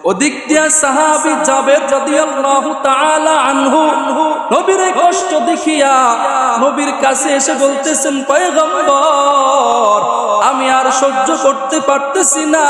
ওদিক দিয়া সাহাবী জাবের রাদিয়াল্লাহু তাআলা আনহু নবীর কষ্ট দেখিয়া নবীর কাছে এসে বলতেছেন, পয়গম্বর আমি আর সহ্য করতে পারতেছি না।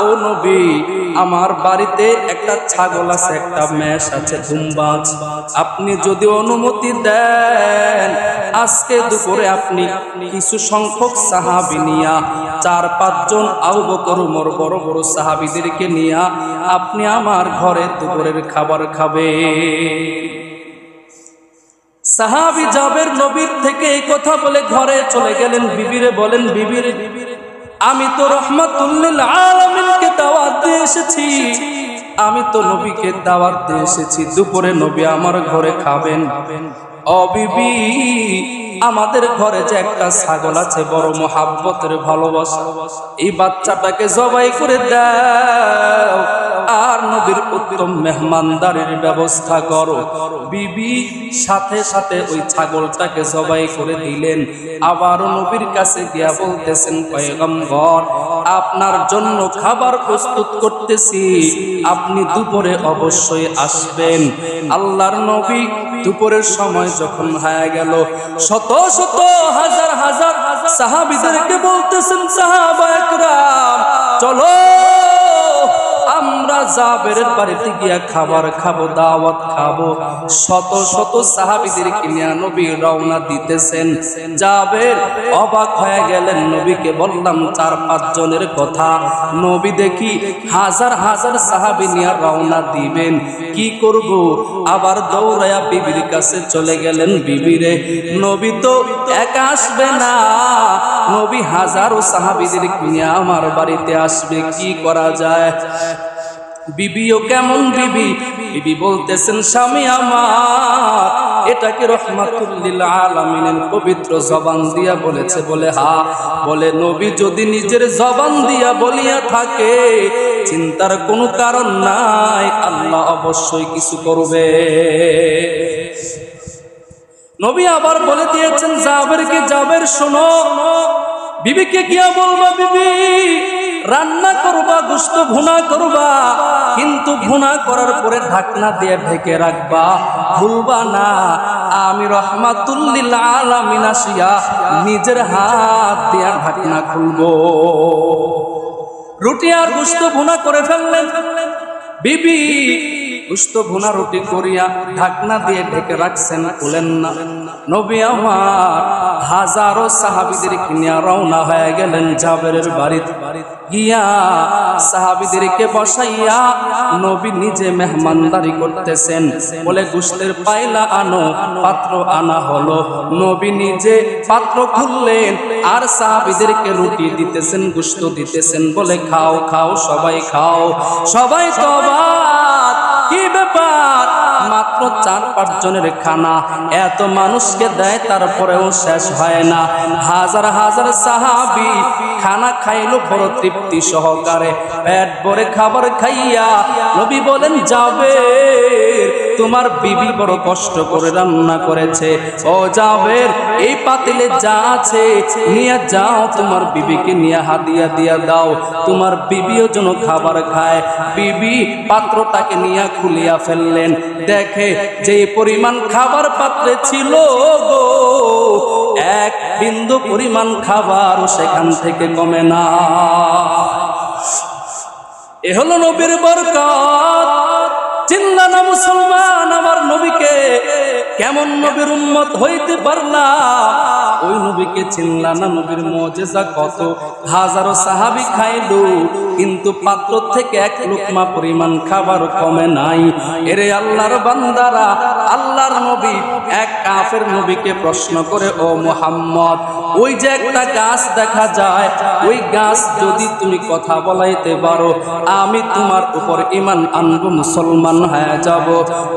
ও নবী, আমার বাড়িতে একটা ছাগল আছে, একটা মেষ আছে, দুম্বা আছে, আপনি যদি অনুমতি দেন আজকে দুপুরে আপনি কিছু সংখ্যক সাহাবী নিয়া 4-5 জন আবু বকর ওমর বড় বড় সাহাবীদেরকে নিয়া আপনি আমার ঘরে দুপুরের খাবার খাবে। সাহাবী জাবের নবীর থেকে এই কথা বলে ঘরে চলে গেলেন। বিবিরে বলেন, বিবিরে আমি তো রাহমাতুল লিল আলামিনকে দাওয়াত দিয়ে এসেছি, আমি তো নবীকে দাওয়াত দিয়ে এসেছি, দুপুরে নবী আমার ঘরে খাবেন। ও বিবি, আমাদের ঘরে যে একটা ছাগল আছে, বড় মোহাব্বতের ভালোবাসা, এই বাচ্চাটাকে জবাই করে দাও আর নবীর উত্তম মেহমানদারির ব্যবস্থা করো। বিবি সাথে সাথে ওই ছাগলটাকে জবাই করে দিলেন। আবার নবীর কাছে গিয়া বলতেছেন, পয়গম্বর আপনার জন্য খাবার প্রস্তুত করতেছি, আপনি দুপুরে অবশ্যই আসবেন। আল্লাহর নবী দুপুরের সময় যখন হয়ে গেল, শত শত হাজার হাজার সাহাবীদেরকে বলতেছেন, সাহাবা একরাম চলো আমরা জাবেরের বাড়িতে গিয়া খাবার খাবো, দাওয়াত খাবো। শত শত সাহাবীদেরকে নিয়ে নবী রওনা দিতেছেন। জাবের অবাক হয়ে গেলেন, নবীকে বললাম 4-5 জনের কথা, নবী দেখি হাজার হাজার সাহাবী নিয়ে রওনা দিবেন, কি করব? আবার দৌড়ায়া বিবির কাছে চলে গেলেন। বিবিরে, নবী তো একা আসবে না, নবী হাজারো সাহাবীদেরকে নিয়ে আমার বাড়িতে আসবে, কি করা যায়? বিবিও কেমন বিবি? বিবি বলতেছেন, স্বামী আমার এটাকে রাহমাতুল লিল আলামিনের পবিত্র জবান দিয়া বলেছে। বলে হ্যাঁ। বলে নবী যদি নিজের জবান দিয়া বলিয়া থাকে চিন্তার কোনো কারণ নাই, আল্লাহ অবশ্যই কিছু করবে। নবী আবার বলে দিয়েছেন জাবেরকে, জাবের শোনো, বিবিকে গিয়া বলবা, বিবি রান্না করবা, গোশত ভুনা করবা, কিন্তু ভুনা করার পরে ঢাকনা দিয়ে ঢেকে রাখবা, ভুলবা না আমি রাহমাতুল লিল আলামিন আসিয়া নিজের হাত দিয়ে ঢাকনা খুলবো। রুটি আর গোশত ভুনা করে ফেললেন। বিবি গোশত ভুনা রুটি করিয়া ঢাকনা দিয়ে ঢেকে রাখছেন, খুলেন না। নবী আমার হাজারো সাহাবীদেরকে নিয়ে রওনা হয়ে গেলেন জাবেরের বাড়িতে। গিয়া সাহাবীদেরকে বসাইয়া নবী নিজে মেহমানদারি করতেছেন। বলে গোশতের পায়লা আনো, পাত্র আনা হলো। নবী নিজে পাত্র খুললেন আর সাহাবীদেরকে রুটি দিতেছেন, গোশত দিতেছেন। বলে খাও খাও, সবাই খাও। সবাই তো অবাক, কি ব্যাপার? মাত্র 4-5 জনের খানা, এত মানুষকে দেয় তারপরেও শেষ হয় না। হাজার হাজার সাহাবী খানা খাইলো বড় তৃপ্তি সহকারে, পেট ভরে খাবার খাইয়া নবী বলেন, জাবের তোমার বিবি বড় কষ্ট করে রান্না করেছে। ও জাবের, এই পাতিলে যা আছে নিয়ে যাও, তোমার বিবিকে নিয়ে হাদিয়া দিয়া দাও, তোমার বিবিও যেন খাবার খায়। বিবি পাত্রটাকে নিয়ে খুলিয়া ফেললেন। দেখে যে পরিমাণ খাবার পাত্রে ছিল গো, এক বিন্দু পরিমাণ খাবার সেখান থেকে কমে না। এ হলো নবীর বরকত। চিন্তা না মুসলমান, আমার নবীকে কেমন নবীর উম্মত হইতে পারলাম? ওই নবীকে চিনলা না? নবীর মুজিজা কত! হাজারো সাহাবী খাইলো, কিন্তু পাত্র থেকে এক লোকমা পরিমাণ খাবার কমে নাই। এরে আল্লাহর বান্দারা, আল্লাহর নবী এক কাফের নবীকে প্রশ্ন করে, ও মুহাম্মদ, ওই যে একটা গাছ দেখা যায়, ওই গাছ যদি তুমি কথা বলাইতে পারো, আমি তোমার উপর ঈমান আনবো, মুসলমান হয়ে যাব।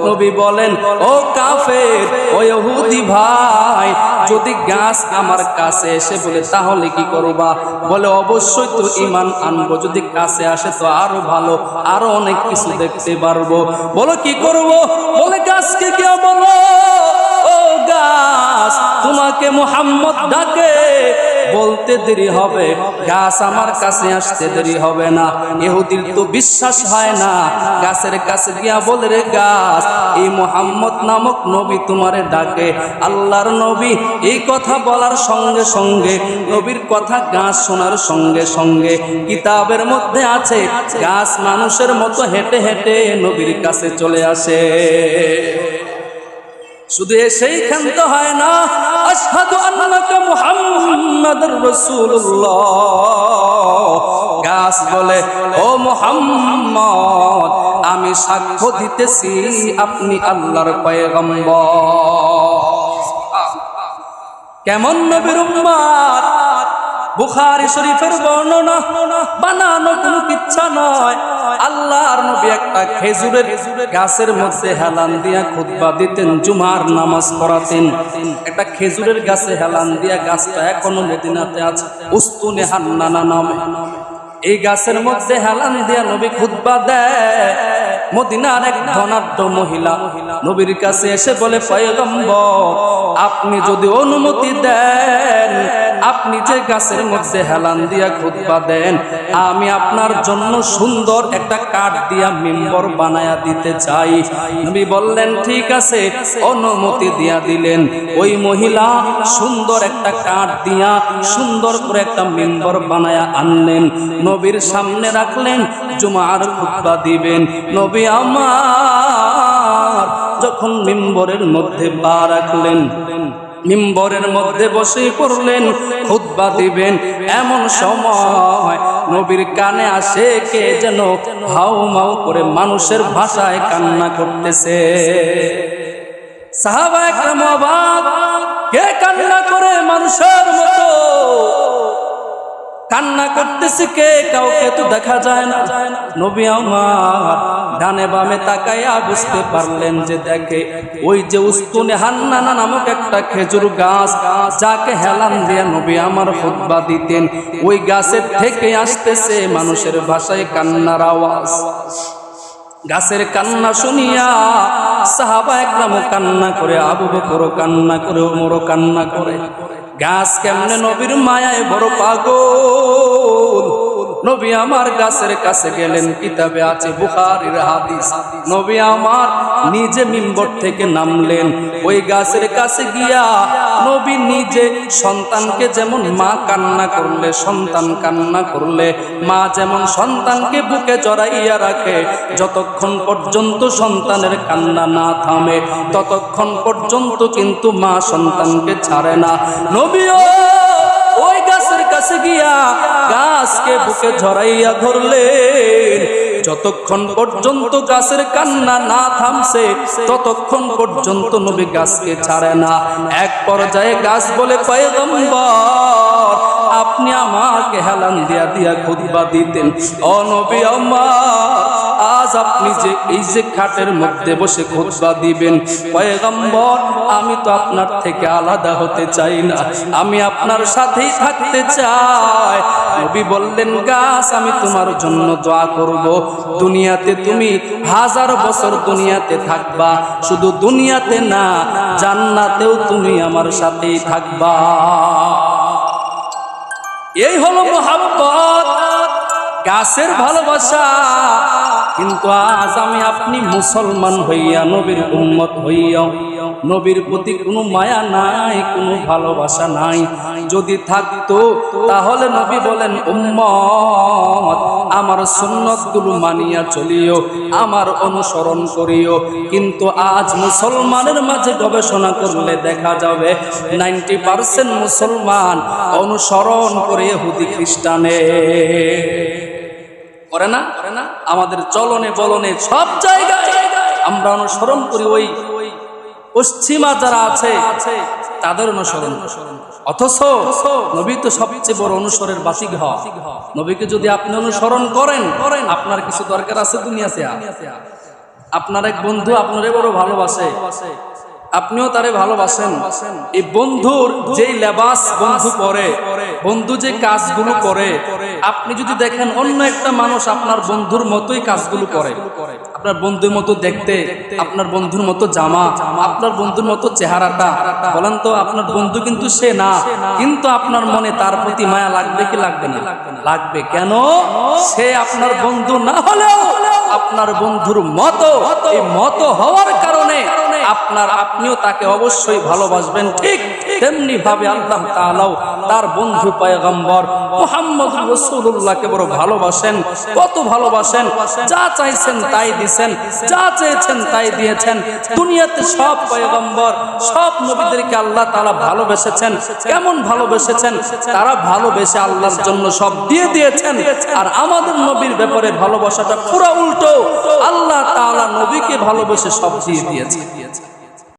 নবী বলেন, ও কাফের, ও ইহুদি ভাই, যদি গাছ আমার কাছে এসে বলে তাহলে কি করবা? বলে অবশ্যই তো ঈমান আনবো, যদি কাছে আসে তো আরো ভালো, আরো অনেক কিছু দেখতে পারবো। বলো কি করব? বলে গাছকে কি বলো, ও গাছ তোমাকে মুহাম্মদ ডাকে, বলতে দেরি হবে, গাছ আমার কাছে আসতে দেরি হবে না। ইহুদির তো বিশ্বাস হয় না, গাছের কাছে গিয়া বলে, রে গাছ, এই মুহাম্মদ নামক নবী তোমারে ডাকে। আল্লাহর নবী এই কথা বলার সঙ্গে সঙ্গে, নবীর কথা গাছ শোনার সঙ্গে সঙ্গে কিতাবের মধ্যে আছে, গাছ মানুষের মতো হেঁটে হেঁটে নবীর কাছে চলে আসে। শুধু এসেই ক্ষান্ত হয় না, আশহাদু আন্নাকা মুহাম্মাদুর রাসূলুল্লাহ। গাছ বলে, ও মুহাম্মদ, আমি সাক্ষ্য দিতেছি আপনি আল্লাহর পয়গম্বর। কেমন নবীর উম্মত! বুখারী শরীফের বর্ণনা, বানানো কোনো কিচ্ছা নয়। আল্লাহর নবী একটা খেজুরের গাছের মধ্যে হেলান দিয়া খুতবা দিতেন, জুমার নামাজ পড়াতেন। একটা খেজুরের গাছে হেলান দিয়া, গাছটা এখনো মদিনাতে আছে, উস্তুনে হান্নানা নামে। এই গাছের মধ্যে হেলান দিয়া নবী খুতবা দেয়। মদিনার এক ধনাঢ্য মহিলা নবীর কাছে এসে বলে, পয়গম্বর, আপনি যদি অনুমতি দেন, আপনি যে গাছের মধ্যে হেলান দিয়া খুতবা দেন, আমি আপনার জন্য সুন্দর একটা কাঠ দিয়া মিম্বর বানায়া দিতে চাই। নবী বললেন, ঠিক আছে, অনুমতি দিয়া দিলেন। ওই মহিলা সুন্দর একটা কাঠ দিয়া সুন্দর করে একটা মিম্বর বানায়া আনলেন, নবীর সামনে রাখলেন, জুমার খুতবা দিবেন। নবী আমার যখন মিম্বরের মধ্যে পা রাখলেন, মিম্বরের মধ্যে বসে পড়লেন, খুতবা দিবেন, এমন সময় নবীর কানে আসে কে যেন হাউ মাউ করে মানুষের ভাষায় কান্না করতেছে। সাহাবায়ে কেরাম অবাক, কে কান্না করে মানুষের মতো? কান্না করতেছে কে? কাউকে তো দেখা যায় না। নবী আমার ডানে বামে তাকাইয়া বুঝতে পারলেন যে, দেখে ওই যে উস্তুনে হান্নানা নামক একটা খেজুর গাছ, যাকে হেলান দিয়া নবী আমার খুতবা দিতেন, ওই গাছের থেকে আসতেছে মানুষের ভাষায় কান্নার আওয়াজ। গাছের কান্না শুনিয়া সাহাবায়ে কেরাম কান্না করে, আবু বকর কান্না করে, ওমরও কান্না করে। গাছ কেমনে নবীর মায়ায় বড় পাগল। নবী আমার গাছের কাছে গেলেন, কিতাবে আছে, বুখারীর হাদিস। নবী আমার নিজে মিম্বর থেকে নামলেন, ওই গাছের কাছে গিয়া নবী নিজে সন্তানকে, যেমন মা কান্না করলে, সন্তান কান্না করলে মা যেমন সন্তানকে বুকে জড়াইয়া রাখে, যতক্ষণ পর্যন্ত সন্তানের কান্না না থামে ততক্ষণ পর্যন্ত কিন্তু মা সন্তানকে ছাড়ে না। নবীও ওই গাছের কাছে গিয়া গাছকে বুকে জড়াইয়া ধরলেন, যতক্ষণ পর্যন্ত গাছের কান্না না থামছে ততক্ষণ পর্যন্ত নবী গাছকে ছাড়ে না। এক পর্যায়ে গাছ বলে, পয়গম্বর, আপনি আমাকে হেলান দিয়া দিয়া খুতবা দিতেন, ও নবী আমার, আজ আপনি যে এই যে খাটের মধ্যে বসে খুতবা দিবেন, পয়গম্বর, আমি তো আপনার থেকে আলাদা হতে চাই না, আমি আপনার সাথেই থাকতে চাই। নবী বললেন, গাছ, আমি তোমার জন্য দোয়া করব। দুনিয়াতে তুমি 1000 বছর দুনিয়াতে থাকবা, শুধু দুনিয়াতে না, জান্নাতেও তুমি আমার সাথেই থাকবা। এই হলো মুহাব্বত, গাছের ভালোবাসা। কিন্তু আজ আমি আপনি মুসলমান হইয়া, নবীর উম্মত হইয়া, নবীর প্রতি কোনো মায়া নাই, কোনো ভালোবাসা নাই। যদি থাকতো তাহলে নবী বলেন, উম্মত, আমার সুন্নতগুলো মানিয়া চলিও, আমার অনুসরণ করিও। কিন্তু আজ মুসলমানের মাঝে গবেষণা করলে দেখা যাবে 90% মুসলমান অনুসরণ করে ইহুদি খ্রিস্টানে করে না। আমাদের চলনে বলনে সব জায়গায় আমরা অনুসরণ করি ওই পশ্চিমা যারা আছে তাদের অনুসরণ। অথচ নবী তো সবচেয়ে বড় অনুসরণের বাতিঘর। নবীকে যদি আপনি অনুসরণ করেন, আপনার কিছু দরকার আছে দুনিয়াতে? আপনার এক বন্ধু আপনারে বড় ভালোবাসে, আপনিও তারে ভালোবাসেন। এই বন্ধুর যেই লেবাস বন্ধু পরে, বন্ধু যে কাজগুলো করে, আপনি যদি দেখেন অন্য একটা মানুষ আপনার বন্ধুর মতোই কাজগুলো করে, আপনার বন্ধুর মতো দেখতে, আপনার বন্ধুর মতো জামা, আপনার বন্ধুর মতো চেহারাটা, বলেন তো আপনার বন্ধু কিন্তু সে না, কিন্তু আপনার মনে তার প্রতি মায়া লাগবে কি লাগবে না? লাগবে। কেন? সে আপনার বন্ধু না হলেও আপনার বন্ধুর মতো, এই মতো হওয়ার কারণে আপনিও তাকে অবশ্যই ভালোবাসবেন। ঠিক তেমনি ভাবে আল্লাহ তাআলাও তার বন্ধু পয়গম্বর মুহাম্মদ রাসূলুল্লাহকে বড় ভালোবাসেন। কত ভালোবাসেন! যা চাইছেন তাই দিয়েছেন, যা চেয়েছেন তাই দিয়েছেন। দুনিয়াতে সব পয়গম্বর, সব নবীদেরকে আল্লাহ তাআলা ভালোবেসেছেন। কেমন ভালোবেসেছেন? তারা ভালোবেসে আল্লাহর জন্য সব দিয়ে দিয়েছেন। আর আমাদের নবীর ব্যাপারে ভালোবাসাটা পুরো উল্টো। আল্লাহ তাআলা নবীকে ভালোবেসে সব দিয়ে দিয়েছেন।